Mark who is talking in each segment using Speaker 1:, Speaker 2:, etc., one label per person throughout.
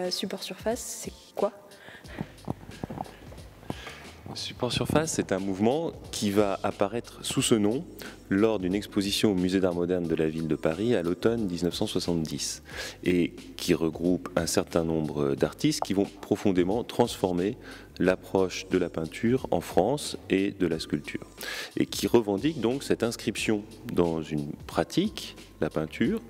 Speaker 1: Support surface, c'est quoi?
Speaker 2: Support surface, c'est un mouvement qui va apparaître sous ce nom lors d'une exposition au Musée d'Art moderne de la ville de Paris à l'automne 1970 et qui regroupe un certain nombre d'artistes qui vont profondément transformer l'approche de la peinture en France et de la sculpture et qui revendiquent donc cette inscription dans une pratique, la peinture,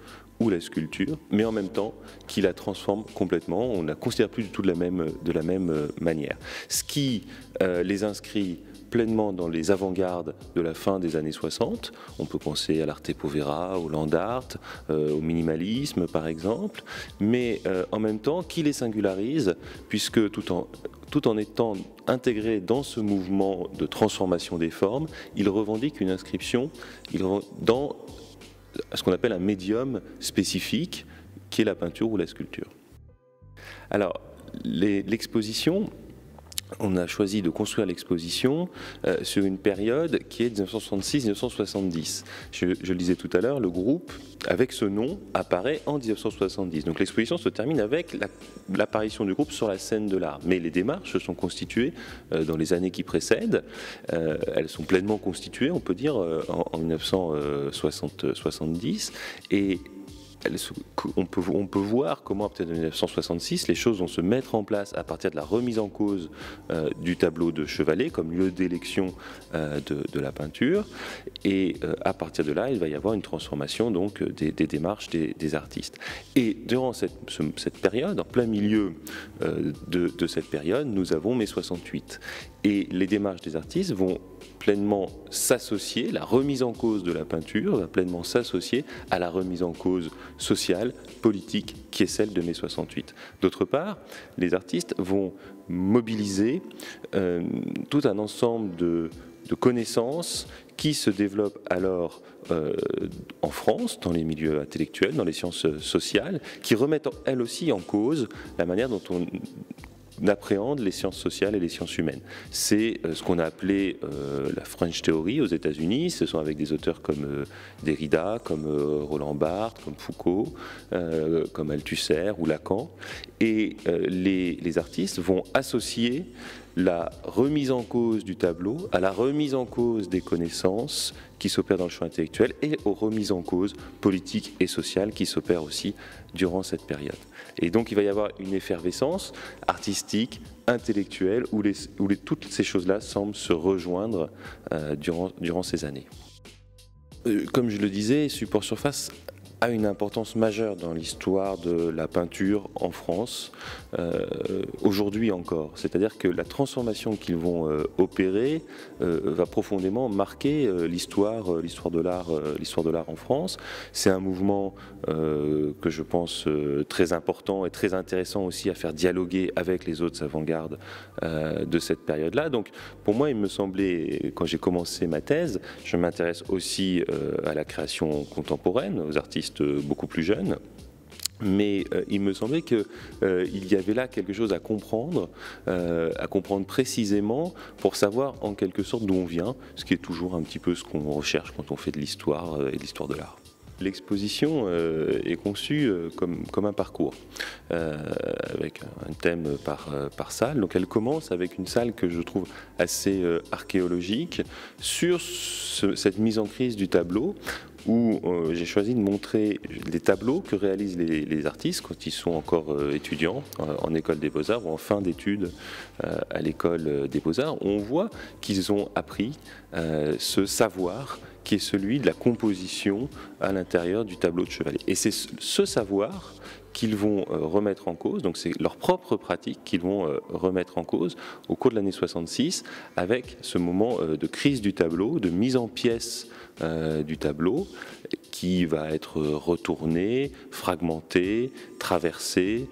Speaker 2: ou la sculpture, mais en même temps qui la transforme complètement. On ne la considère plus du tout de la même manière. Ce qui les inscrit pleinement dans les avant-gardes de la fin des années 60. On peut penser à l'Arte Povera, au land art, au minimalisme par exemple, mais en même temps qui les singularise, puisque tout en étant intégré dans ce mouvement de transformation des formes, il revendique une inscription dans ce qu'on appelle un médium spécifique, qui est la peinture ou la sculpture. Alors, l'exposition, on a choisi de construire l'exposition sur une période qui est 1966-1970. Je le disais tout à l'heure, le groupe, avec ce nom, apparaît en 1970. Donc l'exposition se termine avec l'apparition du groupe sur la scène de l'art. Mais les démarches se sont constituées dans les années qui précèdent. Elles sont pleinement constituées, on peut dire, en 1970. Et on peut voir comment, à partir de 1966, les choses vont se mettre en place à partir de la remise en cause du tableau de Chevalet comme lieu d'élection de la peinture. Et à partir de là, il va y avoir une transformation donc, des démarches des artistes. Et durant cette période, en plein milieu de cette période, nous avons mai 68. Et les démarches des artistes vont pleinement s'associer, la remise en cause de la peinture va pleinement s'associer à la remise en cause sociale, politique, qui est celle de mai 68. D'autre part, les artistes vont mobiliser tout un ensemble de connaissances qui se développent alors en France, dans les milieux intellectuels, dans les sciences sociales, qui remettent elles aussi en cause la manière dont on appréhende les sciences sociales et les sciences humaines. C'est ce qu'on a appelé la French Theory aux États-Unis. Ce sont avec des auteurs comme Derrida, comme Roland Barthes, comme Foucault, comme Althusser ou Lacan. Et les artistes vont associer la remise en cause du tableau à la remise en cause des connaissances qui s'opèrent dans le champ intellectuel et aux remises en cause politiques et sociales qui s'opèrent aussi durant cette période. Et donc il va y avoir une effervescence artistique, intellectuelle, où toutes ces choses-là semblent se rejoindre durant ces années. Comme je le disais, Support Surface a une importance majeure dans l'histoire de la peinture en France, aujourd'hui encore. C'est-à-dire que la transformation qu'ils vont opérer va profondément marquer l'histoire de l'art en France. C'est un mouvement que je pense très important et très intéressant aussi à faire dialoguer avec les autres avant-gardes de cette période-là. Donc pour moi, il me semblait, quand j'ai commencé ma thèse, je m'intéresse aussi à la création contemporaine, aux artistes beaucoup plus jeunes. Mais il me semblait qu'il y avait là quelque chose à comprendre précisément pour savoir en quelque sorte d'où on vient, ce qui est toujours un petit peu ce qu'on recherche quand on fait de l'histoire et de l'histoire de l'art. L'exposition est conçue comme un parcours, avec un thème par salle. Donc elle commence avec une salle que je trouve assez archéologique sur cette mise en crise du tableau, où j'ai choisi de montrer les tableaux que réalisent les artistes quand ils sont encore étudiants en école des beaux-arts ou en fin d'études à l'école des beaux-arts. On voit qu'ils ont appris ce savoir qui est celui de la composition à l'intérieur du tableau de Chevalet. Et c'est ce savoir qu'ils vont remettre en cause, donc c'est leur propre pratique qu'ils vont remettre en cause au cours de l'année 66, avec ce moment de crise du tableau, de mise en pièces du tableau, qui va être retourné, fragmenté, traversé,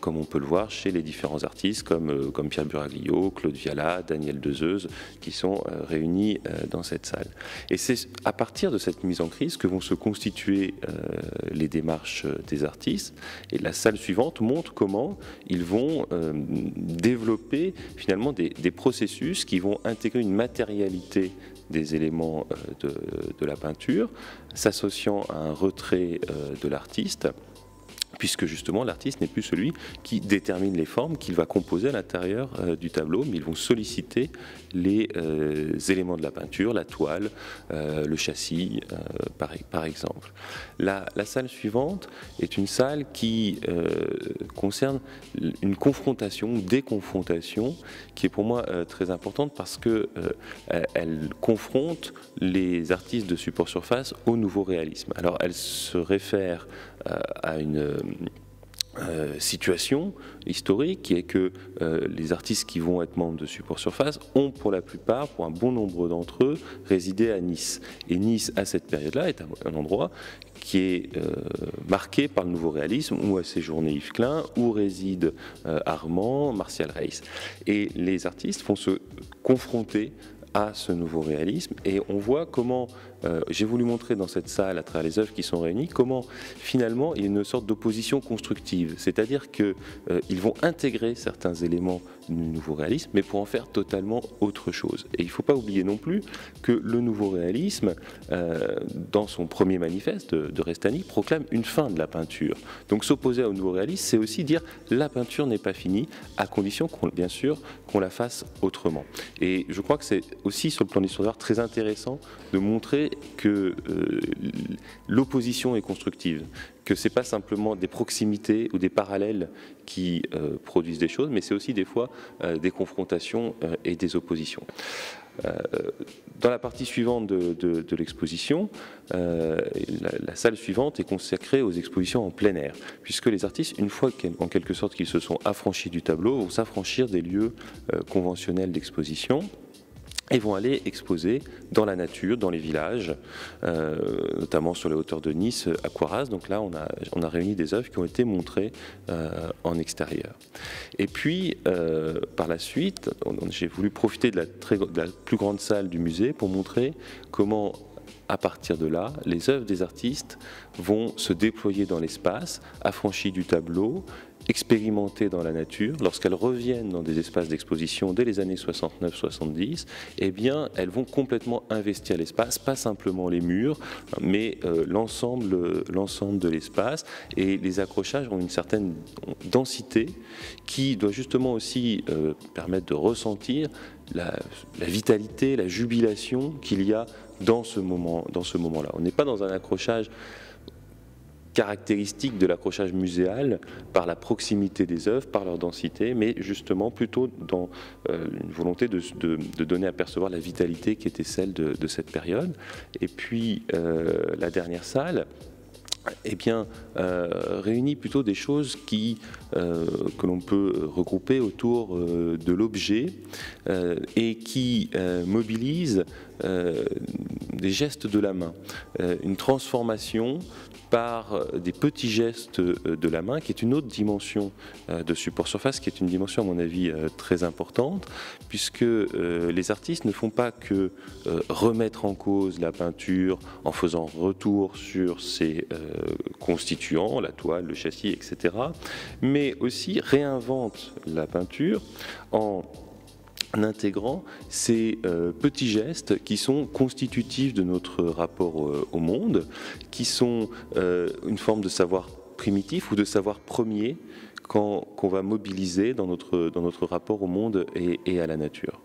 Speaker 2: comme on peut le voir chez les différents artistes comme Pierre Buraglio, Claude Viala, Daniel Dezeuse, qui sont réunis dans cette salle. Et c'est à partir de cette mise en crise que vont se constituer les démarches des artistes. Et la salle suivante montre comment ils vont développer finalement des processus qui vont intégrer une matérialité des éléments de la peinture, s'associant à un retrait de l'artiste, puisque justement l'artiste n'est plus celui qui détermine les formes qu'il va composer à l'intérieur du tableau, mais ils vont solliciter les éléments de la peinture, la toile, le châssis, par exemple. La salle suivante est une salle qui concerne une confrontation, des confrontations, qui est pour moi très importante parce que elle confronte les artistes de support surface au nouveau réalisme. Alors elle se réfère à une situation historique qui est que les artistes qui vont être membres de Support Surface ont pour la plupart, pour un bon nombre d'entre eux, résidé à Nice. Et Nice, à cette période-là, est un endroit qui est marqué par le nouveau réalisme, où a séjourné Yves Klein, où réside Armand, Martial Reiss. Et les artistes vont se confronter à ce nouveau réalisme, et on voit comment, j'ai voulu montrer dans cette salle, à travers les œuvres qui sont réunies, comment finalement il y a une sorte d'opposition constructive, c'est-à-dire qu'ils vont intégrer certains éléments du nouveau réalisme, mais pour en faire totalement autre chose. Et il ne faut pas oublier non plus que le nouveau réalisme, dans son premier manifeste de Restani, proclame une fin de la peinture. Donc s'opposer au nouveau réalisme, c'est aussi dire la peinture n'est pas finie, à condition, bien sûr, qu'on la fasse autrement. Et je crois que c'est aussi, sur le plan de l'histoire de l'art, très intéressant de montrer que l'opposition est constructive, que ce n'est pas simplement des proximités ou des parallèles qui produisent des choses, mais c'est aussi des fois des confrontations et des oppositions. Dans la partie suivante de l'exposition, la salle suivante est consacrée aux expositions en plein air, puisque les artistes, une fois en quelque sorte qu'ils se sont affranchis du tableau, vont s'affranchir des lieux conventionnels d'exposition et vont aller exposer dans la nature, dans les villages, notamment sur les hauteurs de Nice, à Coiraz. Donc là, on a réuni des œuvres qui ont été montrées en extérieur. Et puis, par la suite, j'ai voulu profiter de la plus grande salle du musée pour montrer comment, à partir de là, les œuvres des artistes vont se déployer dans l'espace, affranchis du tableau, expérimentées dans la nature. Lorsqu'elles reviennent dans des espaces d'exposition dès les années 69-70, eh bien, elles vont complètement investir l'espace, pas simplement les murs, mais l'ensemble de l'espace. Et les accrochages ont une certaine densité qui doit justement aussi permettre de ressentir la vitalité, la jubilation qu'il y a dans ce moment-là. On n'est pas dans un accrochage caractéristique de l'accrochage muséal par la proximité des œuvres, par leur densité, mais justement plutôt dans une volonté de donner à percevoir la vitalité qui était celle de cette période. Et puis la dernière salle, eh bien, réunit plutôt des choses que l'on peut regrouper autour de l'objet et qui mobilisent des gestes de la main, une transformation par des petits gestes de la main, qui est une autre dimension de support surface, qui est une dimension à mon avis très importante, puisque les artistes ne font pas que remettre en cause la peinture en faisant retour sur ses constituants, la toile, le châssis, etc., mais aussi réinventent la peinture en intégrant ces petits gestes qui sont constitutifs de notre rapport au monde, qui sont une forme de savoir primitif ou de savoir premier qu'on va mobiliser dans notre rapport au monde et à la nature.